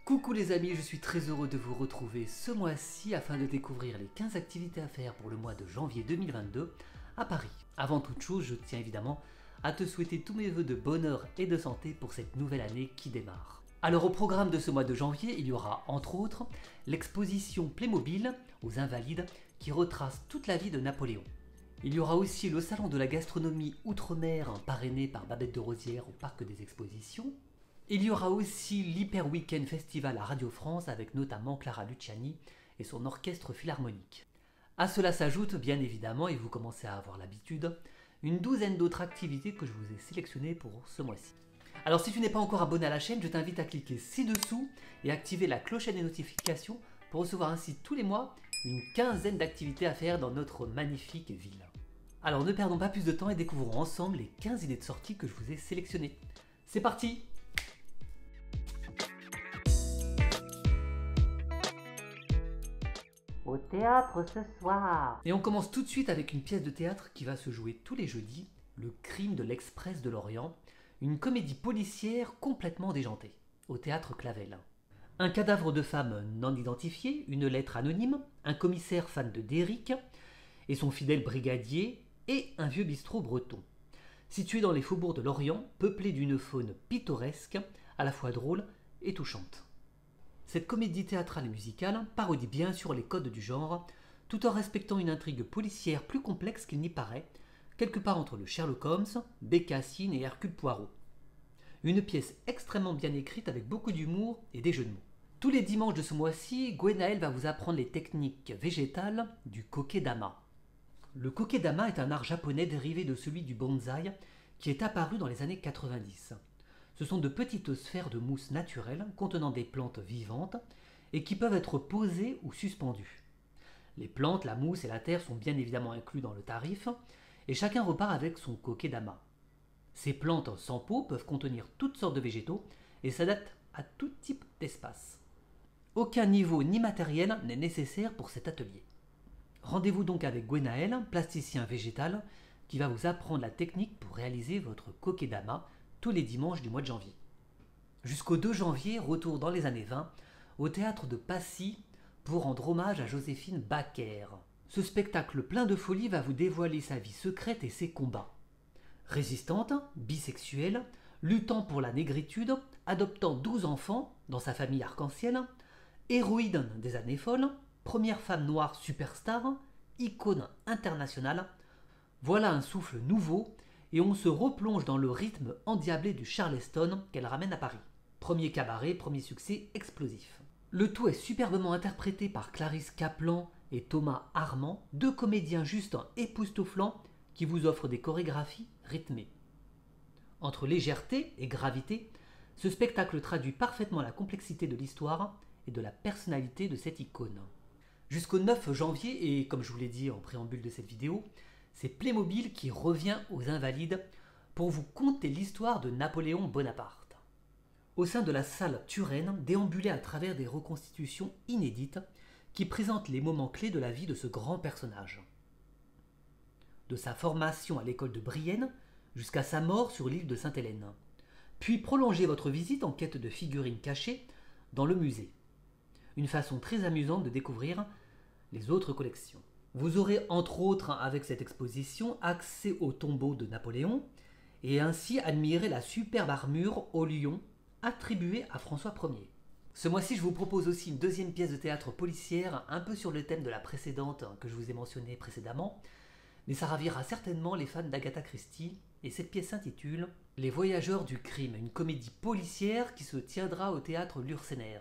Coucou les amis, je suis très heureux de vous retrouver ce mois-ci afin de découvrir les 15 activités à faire pour le mois de janvier 2022 à Paris. Avant toute chose, je tiens évidemment à te souhaiter tous mes vœux de bonheur et de santé pour cette nouvelle année qui démarre. Alors au programme de ce mois de janvier, il y aura entre autres l'exposition Playmobil aux Invalides qui retrace toute la vie de Napoléon. Il y aura aussi le salon de la gastronomie Outre-mer parrainé par Babette de Rosière au Parc des Expositions. Il y aura aussi l'Hyper Weekend Festival à Radio France avec notamment Clara Luciani et son orchestre philharmonique. À cela s'ajoute bien évidemment, et vous commencez à avoir l'habitude, une douzaine d'autres activités que je vous ai sélectionnées pour ce mois-ci. Alors si tu n'es pas encore abonné à la chaîne, je t'invite à cliquer ci-dessous et activer la clochette des notifications pour recevoir ainsi tous les mois une quinzaine d'activités à faire dans notre magnifique ville. Alors ne perdons pas plus de temps et découvrons ensemble les 15 idées de sortie que je vous ai sélectionnées. C'est parti! Au théâtre ce soir. Et on commence tout de suite avec une pièce de théâtre qui va se jouer tous les jeudis, Le Crime de l'Express de l'Orient, une comédie policière complètement déjantée, au théâtre Clavel. Un cadavre de femme non identifié, une lettre anonyme, un commissaire fan de Derrick et son fidèle brigadier et un vieux bistrot breton. Situé dans les faubourgs de l'Orient, peuplé d'une faune pittoresque, à la fois drôle et touchante. Cette comédie théâtrale et musicale parodie bien sûr les codes du genre, tout en respectant une intrigue policière plus complexe qu'il n'y paraît, quelque part entre le Sherlock Holmes, Bécassine et Hercule Poirot. Une pièce extrêmement bien écrite avec beaucoup d'humour et des jeux de mots. Tous les dimanches de ce mois-ci, Gwenaël va vous apprendre les techniques végétales du kokedama. Le kokedama est un art japonais dérivé de celui du bonsaï qui est apparu dans les années 90. Ce sont de petites sphères de mousse naturelle contenant des plantes vivantes et qui peuvent être posées ou suspendues. Les plantes, la mousse et la terre sont bien évidemment inclus dans le tarif et chacun repart avec son kokedama. Ces plantes sans peau peuvent contenir toutes sortes de végétaux et s'adaptent à tout type d'espace. Aucun niveau ni matériel n'est nécessaire pour cet atelier. Rendez-vous donc avec Gwenaël, plasticien végétal, qui va vous apprendre la technique pour réaliser votre kokedama tous les dimanches du mois de janvier. Jusqu'au 2 janvier, retour dans les années 20, au théâtre de Passy pour rendre hommage à Joséphine Baker. Ce spectacle plein de folie va vous dévoiler sa vie secrète et ses combats. Résistante, bisexuelle, luttant pour la négritude, adoptant 12 enfants dans sa famille arc-en-ciel, héroïne des années folles, première femme noire superstar, icône internationale, voilà un souffle nouveau et on se replonge dans le rythme endiablé du Charleston qu'elle ramène à Paris. Premier cabaret, premier succès explosif. Le tout est superbement interprété par Clarisse Kaplan et Thomas Armand, deux comédiens juste époustouflants qui vous offrent des chorégraphies rythmées. Entre légèreté et gravité, ce spectacle traduit parfaitement la complexité de l'histoire et de la personnalité de cette icône. Jusqu'au 9 janvier, et comme je vous l'ai dit en préambule de cette vidéo, c'est Playmobil qui revient aux Invalides pour vous conter l'histoire de Napoléon Bonaparte. Au sein de la salle Turenne, déambulez à travers des reconstitutions inédites qui présentent les moments clés de la vie de ce grand personnage. De sa formation à l'école de Brienne jusqu'à sa mort sur l'île de Sainte-Hélène. Puis prolongez votre visite en quête de figurines cachées dans le musée. Une façon très amusante de découvrir les autres collections. Vous aurez entre autres avec cette exposition accès au tombeau de Napoléon et ainsi admirer la superbe armure au lion attribuée à François Ier. Ce mois-ci, je vous propose aussi une deuxième pièce de théâtre policière un peu sur le thème de la précédente que je vous ai mentionnée précédemment, mais ça ravira certainement les fans d'Agatha Christie et cette pièce s'intitule Les Voyageurs du crime, une comédie policière qui se tiendra au théâtre Lursener.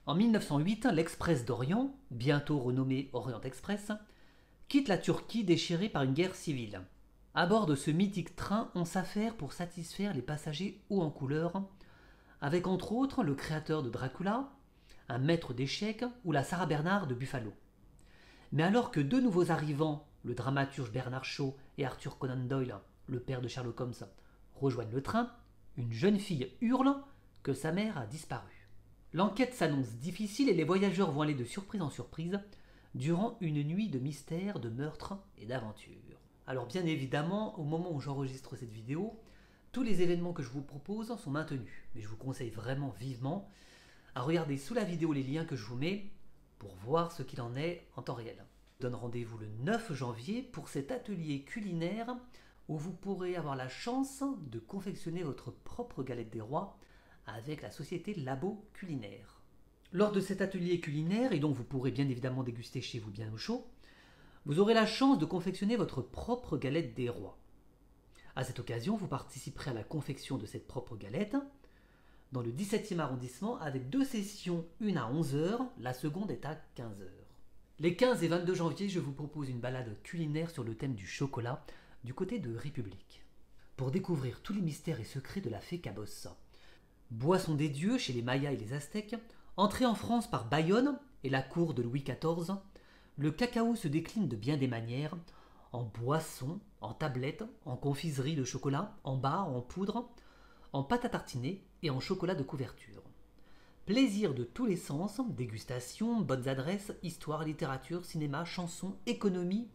En 1908, l'Express d'Orient, bientôt renommé Orient Express, quitte la Turquie déchirée par une guerre civile. À bord de ce mythique train, on s'affaire pour satisfaire les passagers hauts en couleur, avec entre autres le créateur de Dracula, un maître d'échecs ou la Sarah Bernard de Buffalo. Mais alors que deux nouveaux arrivants, le dramaturge Bernard Shaw et Arthur Conan Doyle, le père de Sherlock Holmes, rejoignent le train, une jeune fille hurle que sa mère a disparu. L'enquête s'annonce difficile et les voyageurs vont aller de surprise en surprise, durant une nuit de mystère, de meurtre et d'aventure. Alors bien évidemment, au moment où j'enregistre cette vidéo, tous les événements que je vous propose sont maintenus, mais je vous conseille vraiment vivement à regarder sous la vidéo les liens que je vous mets pour voir ce qu'il en est en temps réel. Je vous donne rendez-vous le 9 janvier pour cet atelier culinaire où vous pourrez avoir la chance de confectionner votre propre galette des rois avec la société Labo Culinaire. Lors de cet atelier culinaire, et dont vous pourrez bien évidemment déguster chez vous bien au chaud, vous aurez la chance de confectionner votre propre galette des rois. À cette occasion, vous participerez à la confection de cette propre galette dans le 17e arrondissement avec 2 sessions, une à 11 h, la seconde est à 15 h. Les 15 et 22 janvier, je vous propose une balade culinaire sur le thème du chocolat du côté de République, pour découvrir tous les mystères et secrets de la fée Cabossa. Boisson des dieux chez les Mayas et les Aztèques, entrée en France par Bayonne et la cour de Louis XIV, le cacao se décline de bien des manières, en boisson, en tablette, en confiserie de chocolat, en barre, en poudre, en pâte à tartiner et en chocolat de couverture. Plaisir de tous les sens, dégustation, bonnes adresses, histoire, littérature, cinéma, chansons, économie.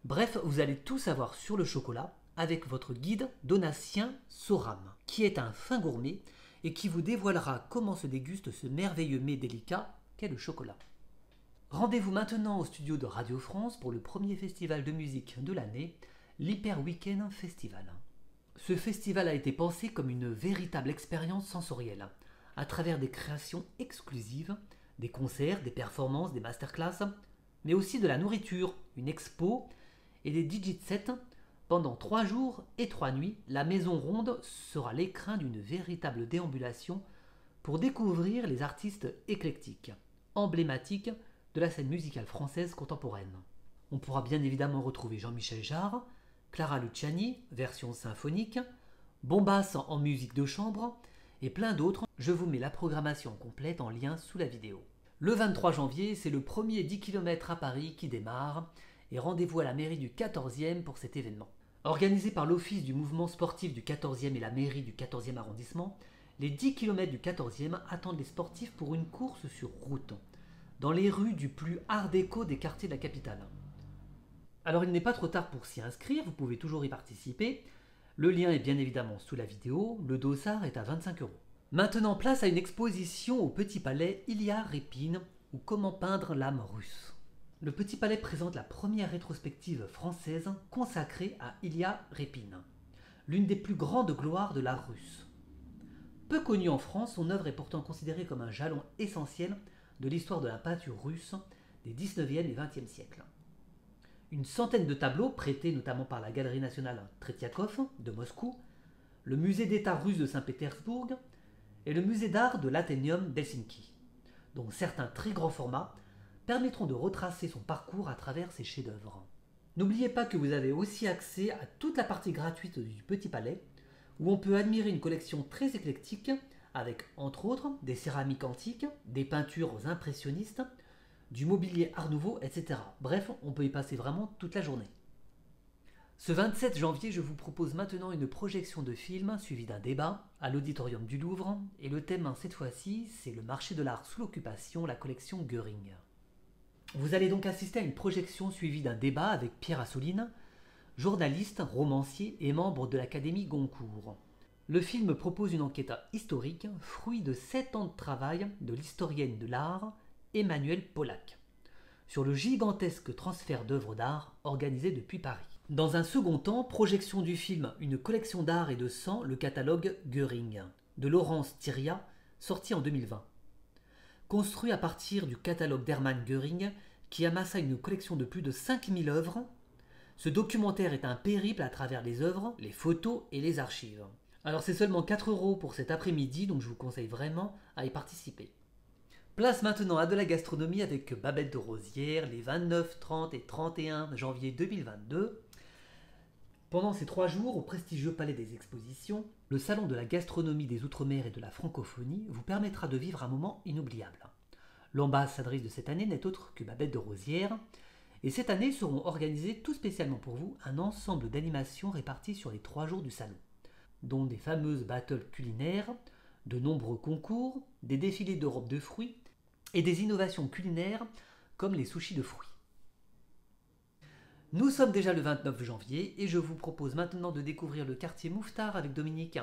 Bref, vous allez tout savoir sur le chocolat avec votre guide Donatien Soram, qui est un fin gourmet et qui vous dévoilera comment se déguste ce merveilleux mets délicat qu'est le chocolat. Rendez-vous maintenant au studio de Radio France pour le premier festival de musique de l'année, l'Hyper Weekend Festival. Ce festival a été pensé comme une véritable expérience sensorielle, à travers des créations exclusives, des concerts, des performances, des masterclass, mais aussi de la nourriture, une expo et des DJ-sets. Pendant 3 jours et 3 nuits, la Maison Ronde sera l'écrin d'une véritable déambulation pour découvrir les artistes éclectiques, emblématiques de la scène musicale française contemporaine. On pourra bien évidemment retrouver Jean-Michel Jarre, Clara Luciani, version symphonique, Bombas en musique de chambre et plein d'autres. Je vous mets la programmation complète en lien sous la vidéo. Le 23 janvier, c'est le premier 10 km à Paris qui démarre et rendez-vous à la mairie du 14e pour cet événement. Organisé par l'Office du mouvement sportif du 14e et la mairie du 14e arrondissement, les 10 km du 14e attendent les sportifs pour une course sur route, dans les rues du plus art déco des quartiers de la capitale. Alors il n'est pas trop tard pour s'y inscrire, vous pouvez toujours y participer. Le lien est bien évidemment sous la vidéo, le dossard est à 25 €. Maintenant place à une exposition au Petit Palais Ilia Répine, ou comment peindre l'âme russe. Le Petit Palais présente la première rétrospective française consacrée à Ilia Répine, l'une des plus grandes gloires de l'art russe. Peu connue en France, son œuvre est pourtant considérée comme un jalon essentiel de l'histoire de la peinture russe des 19e et 20e siècles. Une centaine de tableaux, prêtés notamment par la Galerie nationale Tretiakov de Moscou, le musée d'État russe de Saint-Pétersbourg et le musée d'art de l'Athénéum d'Helsinki, dont certains très grands formats permettront de retracer son parcours à travers ses chefs-d'œuvre. N'oubliez pas que vous avez aussi accès à toute la partie gratuite du Petit Palais, où on peut admirer une collection très éclectique avec, entre autres, des céramiques antiques, des peintures impressionnistes, du mobilier art nouveau, etc. Bref, on peut y passer vraiment toute la journée. Ce 27 janvier, je vous propose maintenant une projection de film suivie d'un débat à l'auditorium du Louvre, et le thème cette fois-ci, c'est le marché de l'art sous l'occupation, la collection Göring. Vous allez donc assister à une projection suivie d'un débat avec Pierre Assouline, journaliste, romancier et membre de l'Académie Goncourt. Le film propose une enquête historique, fruit de 7 ans de travail de l'historienne de l'art Emmanuelle Pollack, sur le gigantesque transfert d'œuvres d'art organisé depuis Paris. Dans un second temps, projection du film Une collection d'art et de sang, le catalogue Göring, de Laurence Thiria, sorti en 2020. Construit à partir du catalogue d'Hermann Göring, qui amassa une collection de plus de 5000 œuvres, ce documentaire est un périple à travers les œuvres, les photos et les archives. Alors c'est seulement 4 € pour cet après-midi, donc je vous conseille vraiment à y participer. Place maintenant à de la gastronomie avec Babette de Rosières les 29, 30 et 31 janvier 2022. Pendant ces 3 jours, au prestigieux Palais des Expositions, le Salon de la gastronomie des Outre-mer et de la francophonie vous permettra de vivre un moment inoubliable. L'ambassadrice de cette année n'est autre que Babette de Rosières, et cette année seront organisées tout spécialement pour vous un ensemble d'animations réparties sur les 3 jours du salon, dont des fameuses battles culinaires, de nombreux concours, des défilés de robes de fruits et des innovations culinaires comme les sushis de fruits. Nous sommes déjà le 29 janvier et je vous propose maintenant de découvrir le quartier Mouffetard avec Dominique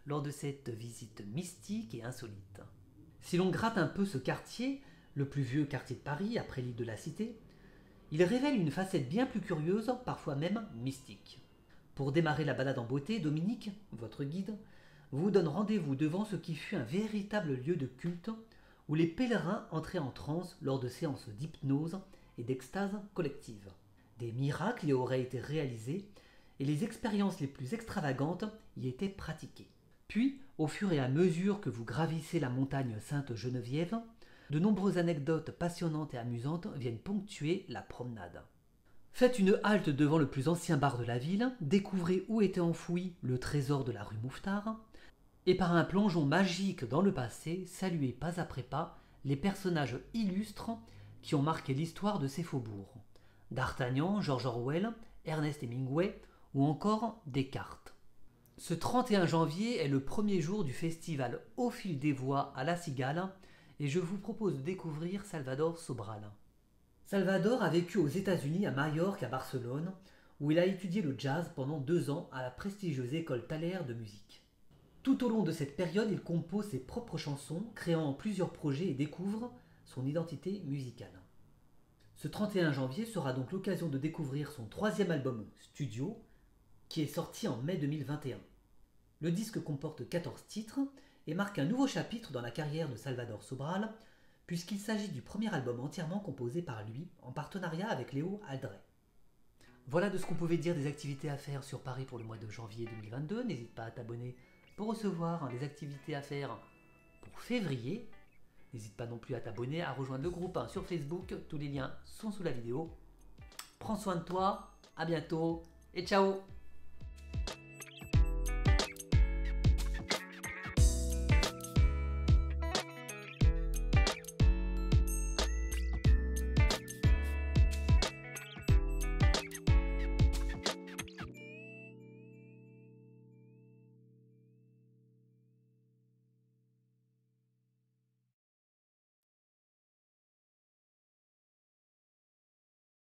lors de cette visite mystique et insolite. Si l'on gratte un peu ce quartier, le plus vieux quartier de Paris après l'île de la Cité, il révèle une facette bien plus curieuse, parfois même mystique. Pour démarrer la balade en beauté, Dominique, votre guide, vous donne rendez-vous devant ce qui fut un véritable lieu de culte où les pèlerins entraient en transe lors de séances d'hypnose et d'extase collective. Des miracles y auraient été réalisés et les expériences les plus extravagantes y étaient pratiquées. Puis, au fur et à mesure que vous gravissez la montagne Sainte-Geneviève, de nombreuses anecdotes passionnantes et amusantes viennent ponctuer la promenade. Faites une halte devant le plus ancien bar de la ville, découvrez où était enfoui le trésor de la rue Mouffetard, et par un plongeon magique dans le passé, saluez pas après pas les personnages illustres qui ont marqué l'histoire de ces faubourgs. D'Artagnan, George Orwell, Ernest Hemingway ou encore Descartes. Ce 31 janvier est le premier jour du festival Au fil des voix à La Cigale et je vous propose de découvrir Salvador Sobral. Salvador a vécu aux États-Unis, à Majorque, à Barcelone, où il a étudié le jazz pendant 2 ans à la prestigieuse école Thaler de musique. Tout au long de cette période, il compose ses propres chansons, créant plusieurs projets et découvre son identité musicale. Ce 31 janvier sera donc l'occasion de découvrir son 3e album studio, qui est sorti en mai 2021. Le disque comporte 14 titres et marque un nouveau chapitre dans la carrière de Salvador Sobral, puisqu'il s'agit du premier album entièrement composé par lui, en partenariat avec Léo Aldrey. Voilà de ce qu'on pouvait dire des activités à faire sur Paris pour le mois de janvier 2022. N'hésite pas à t'abonner pour recevoir les activités à faire pour février. N'hésite pas non plus à t'abonner, à rejoindre le groupe sur Facebook. Tous les liens sont sous la vidéo. Prends soin de toi, à bientôt et ciao!